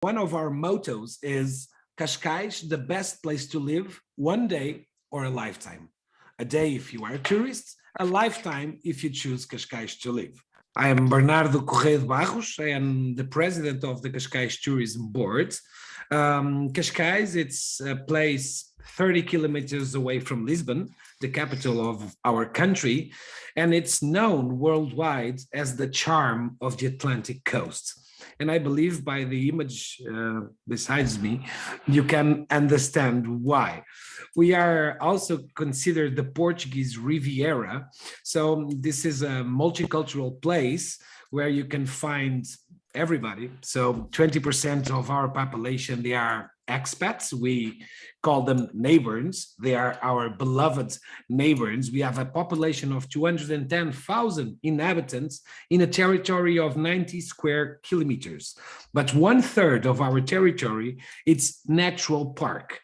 One of our mottos is Cascais, the best place to live, one day or a lifetime. A day if you are a tourist, a lifetime if you choose Cascais to live. I am Bernardo Corrêa de Barros. I am the president of the Cascais Tourism Board. Cascais, it's a place 30 kilometers away from Lisbon, the capital of our country, and it's known worldwide as the charm of the Atlantic coast. And I believe by the image besides me, you can understand why. We are also considered the Portuguese Riviera. So this is a multicultural place where you can find everybody. So 20% of our population, they are expats. We call them neighbors. They are our beloved neighbors. We have a population of 210,000 inhabitants in a territory of 90 square kilometers. But 1/3 of our territory, it's natural park.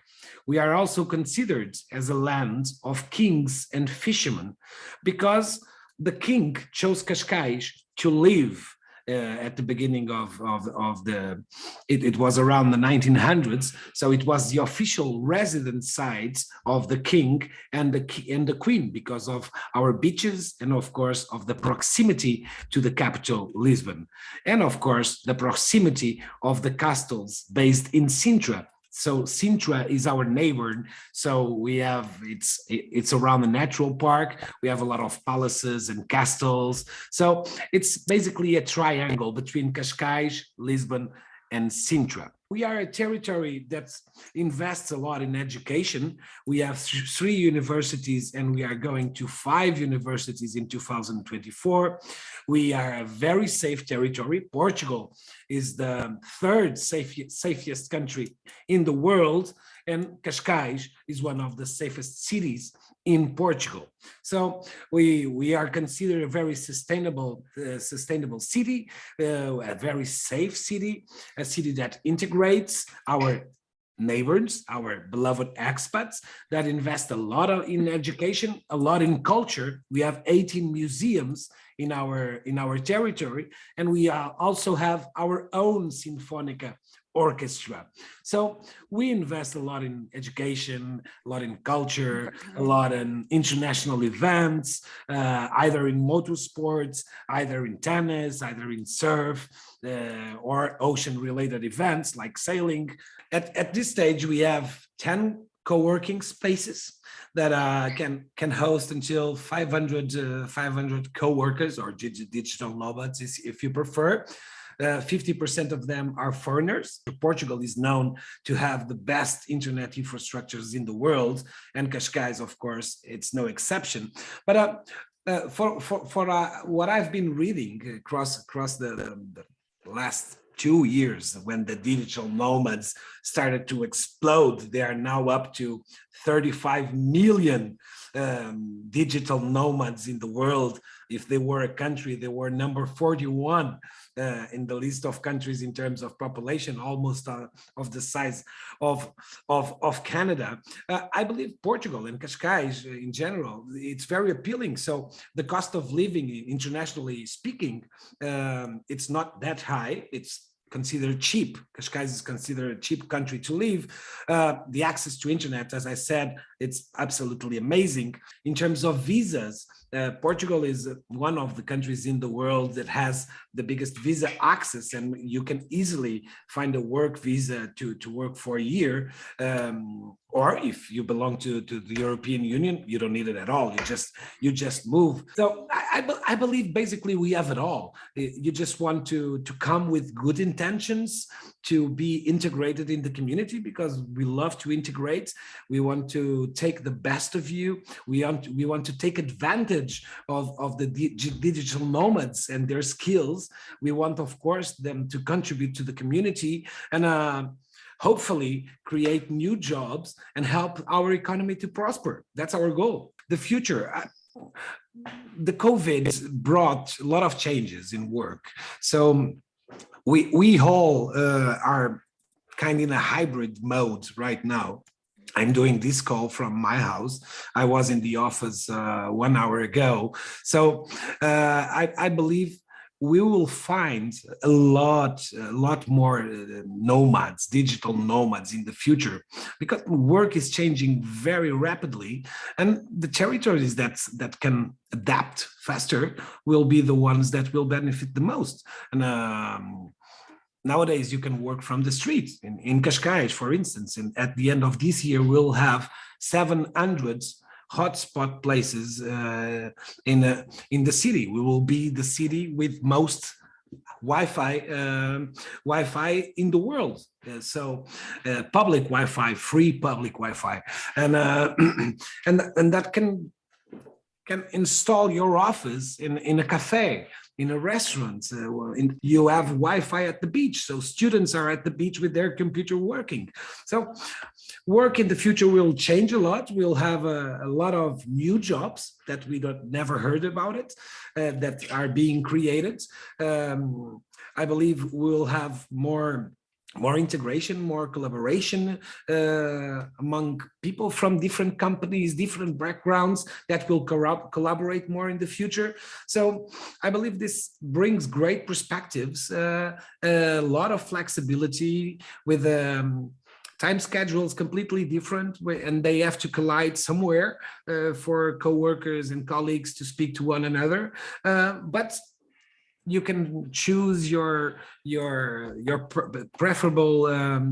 We are also considered as a land of kings and fishermen because the king chose Cascais to live at the beginning of it was around the 1900s, so it was the official residence site of the king and the queen because of our beaches and of course of the proximity to the capital Lisbon, and of course the proximity of the castles based in Sintra. So Sintra is our neighbor. So we have, it's around the natural park. We have a lot of palaces and castles. So it's basically a triangle between Cascais, Lisbon, and Sintra. We are a territory that invests a lot in education. We have 3 universities and we are going to 5 universities in 2024. We are a very safe territory. Portugal is the 3rd safest country in the world, and Cascais is one of the safest cities in Portugal. So we are considered a very sustainable city, a very safe city, a city that integrates our neighbors, our beloved expats, that invest a lot in education, a lot in culture. We have 18 museums in our territory, and we also have our own Sinfónica orchestra. So we invest a lot in education, a lot in culture, a lot in international events, either in motorsports, either in tennis, either in surf, or ocean-related events like sailing. At this stage, we have 10 co-working spaces that can host until 500 co-workers or digital nomads, if you prefer. 50% of them are foreigners. Portugal is known to have the best internet infrastructures in the world, and Cascais, of course, it's no exception. But for what I've been reading across the last 2 years, when the digital nomads started to explode, they are now up to 35 million digital nomads in the world. If they were a country, they were number 41 in the list of countries in terms of population, almost of the size of Canada. I believe Portugal and Cascais in general, it's very appealing. So the cost of living, internationally speaking, it's not that high. It's considered cheap. Cascais is considered a cheap country to live. The access to internet, as I said, it's absolutely amazing. In terms of visas, Portugal is one of the countries in the world that has the biggest visa access, and you can easily find a work visa to work for a year. Or if you belong to the European Union, you don't need it at all. You just move. So I believe basically we have it all. You just want to come with good intentions, to be integrated in the community, because we love to integrate. We want to take the best of you. We want to take advantage of the digital nomads and their skills. We want, of course, them to contribute to the community and hopefully create new jobs and help our economy to prosper. That's our goal. The future. The COVID brought a lot of changes in work. So we all are kind of in a hybrid mode right now. I'm doing this call from my house. I was in the office 1 hour ago. So I believe we will find a lot more nomads, digital nomads in the future, because work is changing very rapidly, and the territories that can adapt faster will be the ones that will benefit the most. And nowadays, you can work from the street in Cascais, for instance. And at the end of this year, we'll have 700 hotspot places in the city. We will be the city with most Wi-Fi in the world. Public Wi-Fi, free public Wi-Fi, and and that can install your office in a cafe, in a restaurant. You have Wi-Fi at the beach, so students are at the beach with their computer working. So work in the future will change a lot. We'll have a lot of new jobs that we never heard about it, that are being created. I believe we'll have more integration, more collaboration among people from different companies, different backgrounds, that will collaborate more in the future. So I believe this brings great perspectives, a lot of flexibility with time schedules completely different, and they have to collide somewhere for co-workers and colleagues to speak to one another. But you can choose your preferable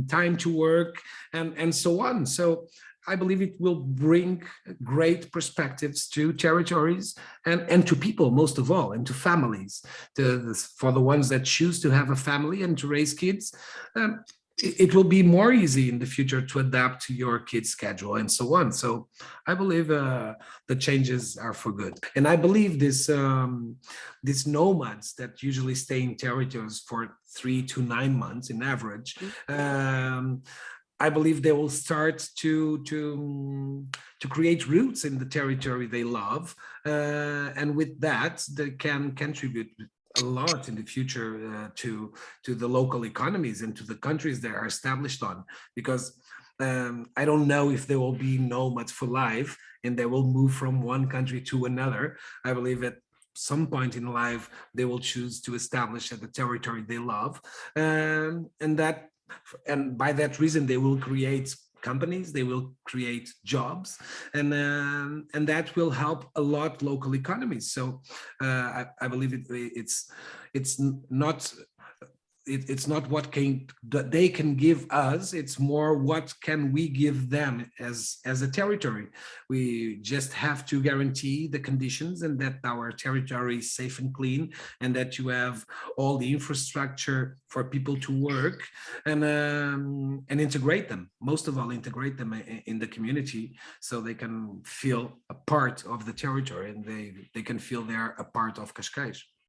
time to work, and so on. So I believe it will bring great perspectives to territories and to people, most of all, and to families, for the ones that choose to have a family and to raise kids. It will be more easy in the future to adapt to your kid's schedule and so on. So I believe the changes are for good. And I believe these nomads that usually stay in territories for 3 to 9 months in average, I believe they will start to create roots in the territory they love. And with that, they can contribute a lot in the future to the local economies and to the countries they are established on. Because I don't know if there will be nomads for life and they will move from one country to another. I believe at some point in life they will choose to establish at the territory they love, and by that reason they will create companies, they will create jobs, and that will help a lot local economies. So I believe it's not it's not what they can give us, it's more what can we give them as a territory. We just have to guarantee the conditions and that our territory is safe and clean, and that you have all the infrastructure for people to work, and integrate them, most of all integrate them in the community, so they can feel a part of the territory, and they can feel they're a part of Cascais.